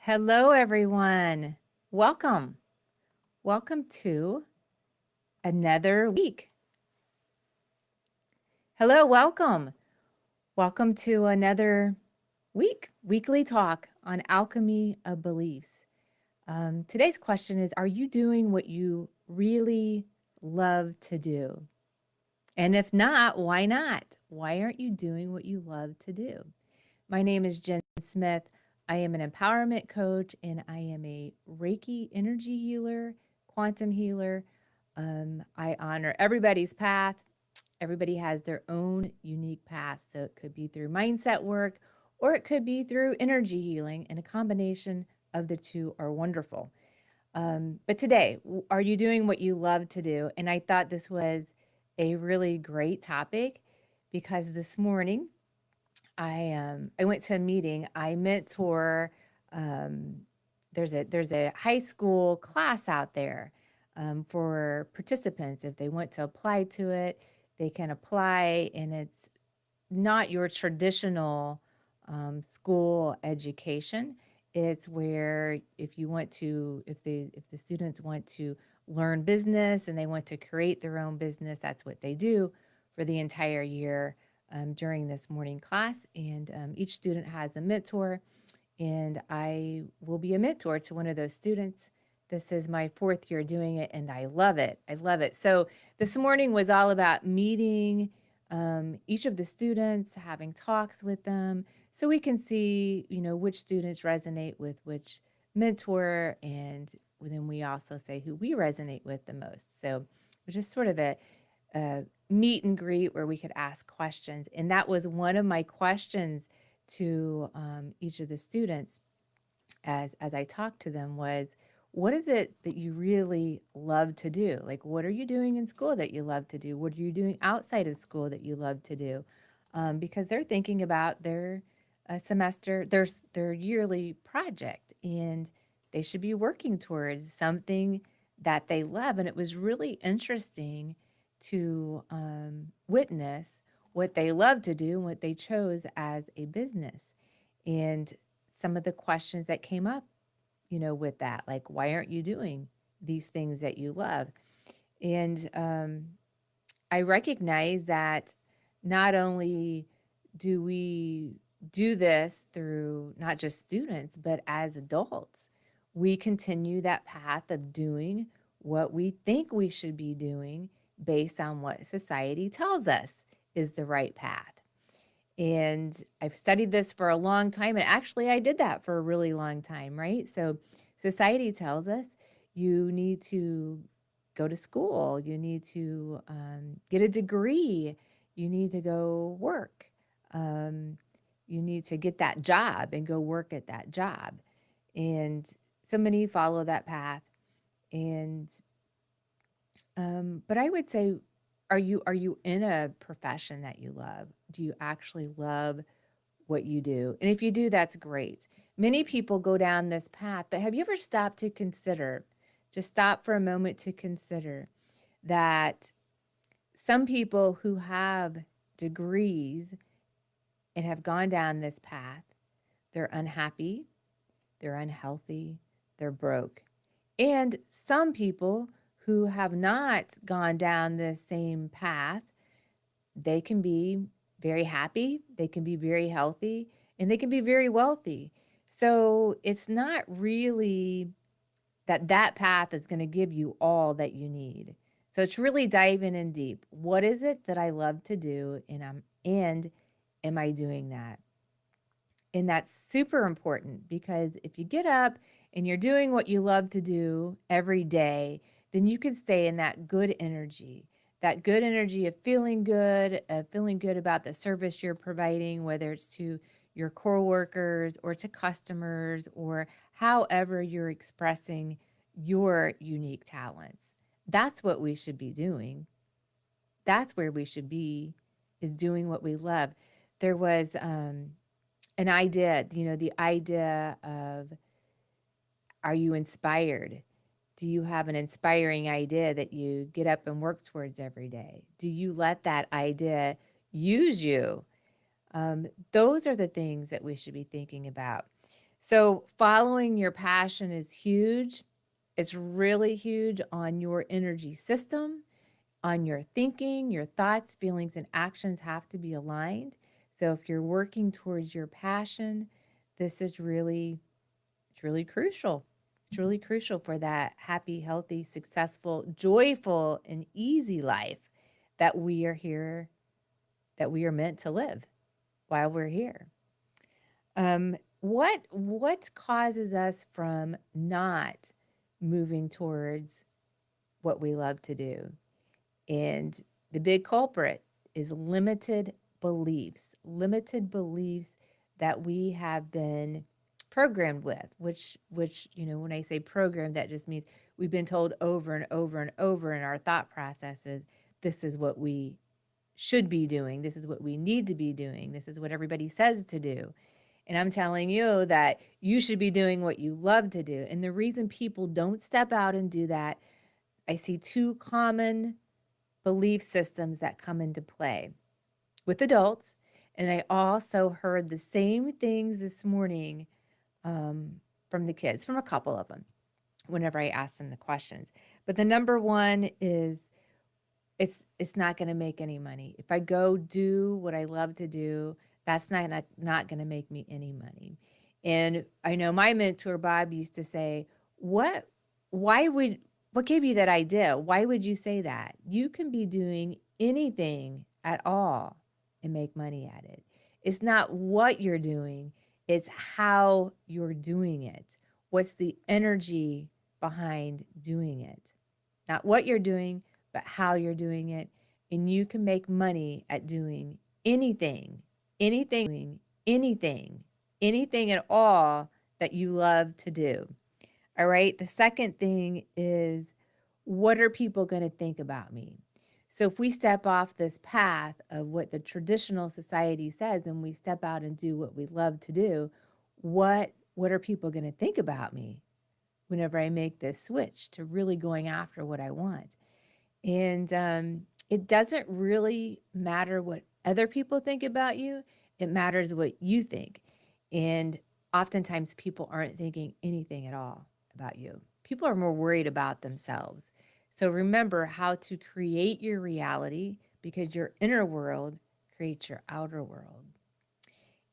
Hello, everyone. Welcome. Welcome to another week. Hello, welcome. Welcome to another weekly talk on Alchemy of Beliefs. Today's question is, are you doing what you really love to do? And if not, why not? Why aren't you doing what you love to do? My name is Jen Smith. I am an empowerment coach and I am a Reiki energy healer, quantum healer. I honor everybody's path. Everybody has their own unique path. So it could be through mindset work or it could be through energy healing, and a combination of the two are wonderful. But today, are you doing what you love to do? And I thought this was a really great topic because this morning I went to a meeting. I mentor. Um, there's a high school class out there for participants. If they want to apply to it, they can apply, and it's not your traditional school education. It's where if the students want to learn business and they want to create their own business, that's what they do for the entire year during this morning class. And each student has a mentor, and I will be a mentor to one of those students. This is my fourth year doing it, and I love it. I love it. So this morning was all about meeting each of the students, having talks with them, so we can see, which students resonate with which mentor, and then we also say who we resonate with the most. So it was just sort of a meet and greet where we could ask questions, and that was one of my questions to each of the students as I talked to them was, what is it that you really love to do? Like, what are you doing in school that you love to do? What are you doing outside of school that you love to do? Because they're thinking about their semester, their yearly project, and they should be working towards something that they love. And it was really interesting to witness what they love to do and what they chose as a business. And some of the questions that came up, with that, like, why aren't you doing these things that you love? And I recognize that not only do we do this through not just students, but as adults, we continue that path of doing what we think we should be doing based on what society tells us is the right path. And I've studied this for a long time. And actually, I did that for a really long time, right? So society tells us you need to go to school, you need to get a degree, you need to go work, um, you need to get that job and go work at that job. And so many follow that path. And but I would say, are you in a profession that you love? Do you actually love what you do? And if you do, that's great. Many people go down this path, but have you ever stopped to consider, just stop for a moment to consider that some people who have degrees and have gone down this path, they're unhappy, they're unhealthy, they're broke. And some people who have not gone down the same path, they can be very happy, they can be very healthy, and they can be very wealthy. So it's not really that path is going to give you all that you need. So it's really diving in deep. What is it that I love to do, and am I doing that? And that's super important, because if you get up and you're doing what you love to do every day, then you can stay in that good energy, of feeling good about the service you're providing, whether it's to your coworkers or to customers, or however you're expressing your unique talents. That's what we should be doing. That's where we should be, is doing what we love. There was an idea, the idea of, are you inspired? Do you have an inspiring idea that you get up and work towards every day? Do you let that idea use you? Those are the things that we should be thinking about. So, following your passion is huge. It's really huge on your energy system, on your thinking, your thoughts, feelings, and actions have to be aligned. So, if you're working towards your passion, this is really, it's really crucial. It's really crucial for that happy, healthy, successful, joyful, and easy life that we are here, that we are meant to live while we're here. What causes us from not moving towards what we love to do? And the big culprit is limited beliefs that we have been programmed with, which, when I say program, that just means we've been told over and over and over in our thought processes, this is what we should be doing. This is what we need to be doing. This is what everybody says to do. And I'm telling you that you should be doing what you love to do. And the reason people don't step out and do that, I see two common belief systems that come into play with adults. And I also heard the same things this morning from the kids, from a couple of them, whenever I asked them the questions. But the number one is it's not going to make any money. If I go do what I love to do, that's not going to make me any money. And I know my mentor Bob used to say, "What why would what gave you that idea? Why would you say that? You can be doing anything at all and make money at it. It's not what you're doing, it's how you're doing it. What's the energy behind doing it? Not what you're doing, but how you're doing it. And you can make money at doing anything, anything at all that you love to do. All right. The second thing is, what are people going to think about me? So if we step off this path of what the traditional society says and we step out and do what we love to do, what are people going to think about me whenever I make this switch to really going after what I want? And it doesn't really matter what other people think about you, it matters what you think. And oftentimes, people aren't thinking anything at all about you. People are more worried about themselves. So remember how to create your reality, because your inner world creates your outer world.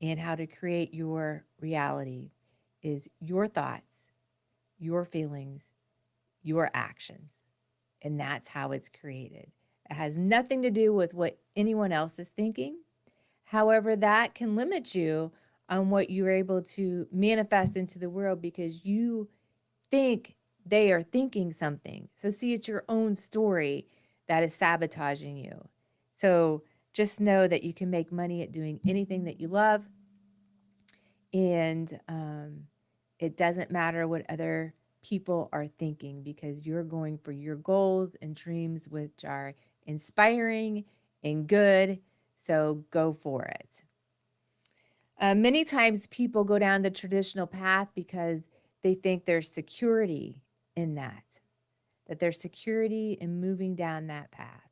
And how to create your reality is your thoughts, your feelings, your actions. And that's how it's created. It has nothing to do with what anyone else is thinking. However, that can limit you on what you're able to manifest into the world because you think they are thinking something. So, see, it's your own story that is sabotaging you. So, just know that you can make money at doing anything that you love. And it doesn't matter what other people are thinking because you're going for your goals and dreams, which are inspiring and good. So go for it. Many times people go down the traditional path because they think there's security in that there's security in moving down that path.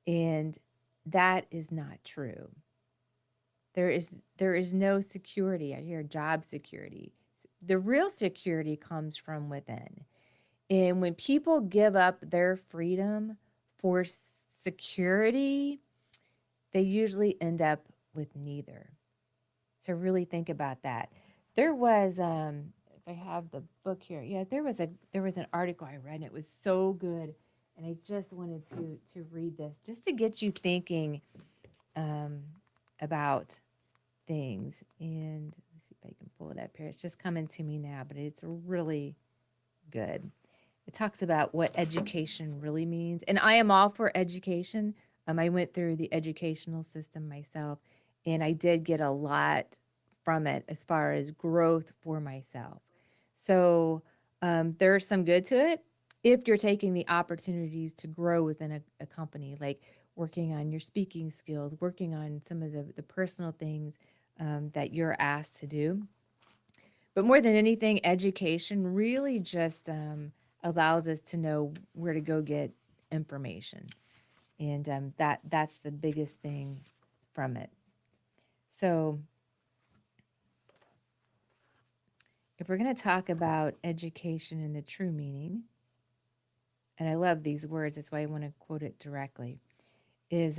And that is not true. There is no security. I hear job security. The real security comes from within. And when people give up their freedom for security, they usually end up with neither. So really think about that. There was if I have the book here. Yeah, there was an article I read and it was so good, and I just wanted to read this just to get you thinking um about things. And let's see if I can pull it up here. It's just coming to me now, but it's really good. It talks about what education really means. And I am all for education. I went through the educational system myself, and I did get a lot from it as far as growth for myself. So there's some good to it if you're taking the opportunities to grow within a company, like working on your speaking skills, working on some of the personal things that you're asked to do. But more than anything, education really just allows us to know where to go get information, and that's the biggest thing from it. So if we're going to talk about education in the true meaning, and I love these words, that's why I want to quote it directly, is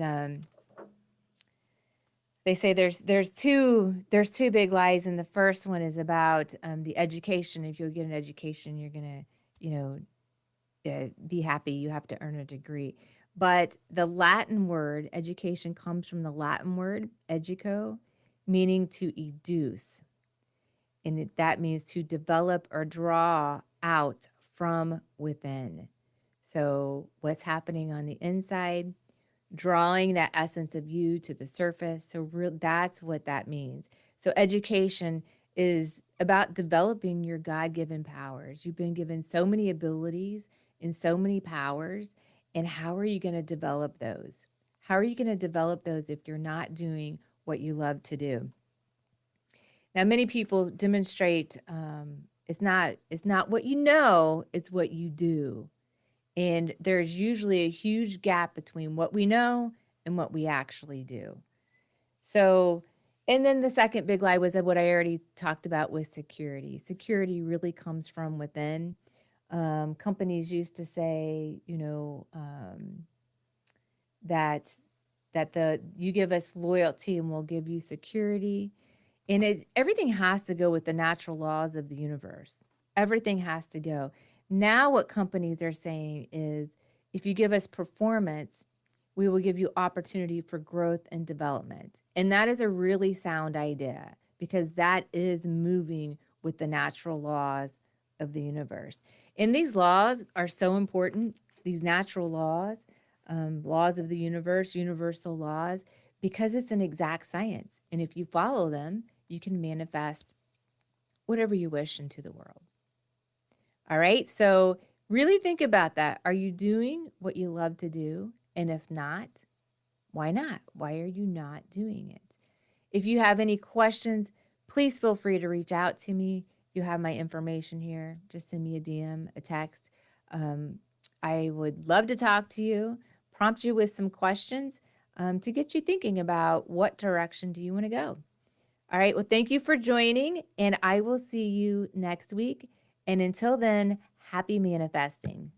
they say there's two big lies, and the first one is about the education. If you'll get an education, you're gonna, be happy. You have to earn a degree. But the Latin word education comes from the Latin word educo, meaning to educe, and that means to develop or draw out from within. So what's happening on the inside, drawing that essence of you to the surface. So that's what that means. So education is about developing your God-given powers. You've been given so many abilities and so many powers, and how are you going to develop those? How are you going to develop those if you're not doing what you love to do? Now, many people demonstrate it's not what you know, it's what you do. And there's usually a huge gap between what we know and what we actually do. So, and then the second big lie was what I already talked about with security. Security really comes from within. Companies used to say, that the you give us loyalty and we'll give you security. And everything has to go with the natural laws of the universe. Everything has to go. Now, what companies are saying is if you give us performance, we will give you opportunity for growth and development. And that is a really sound idea because that is moving with the natural laws of the universe. And these laws are so important, these natural laws, laws of the universe, universal laws, because it's an exact science. And if you follow them, you can manifest whatever you wish into the world. All right. So really think about that. Are you doing what you love to do? And if not, why not? Why are you not doing it? If you have any questions, please feel free to reach out to me. You have my information here. Just send me a DM, a text. Um, I would love to talk to you, prompt you with some questions to get you thinking about what direction do you want to go. All right. Well, thank you for joining, and I will see you next week. And until then, happy manifesting.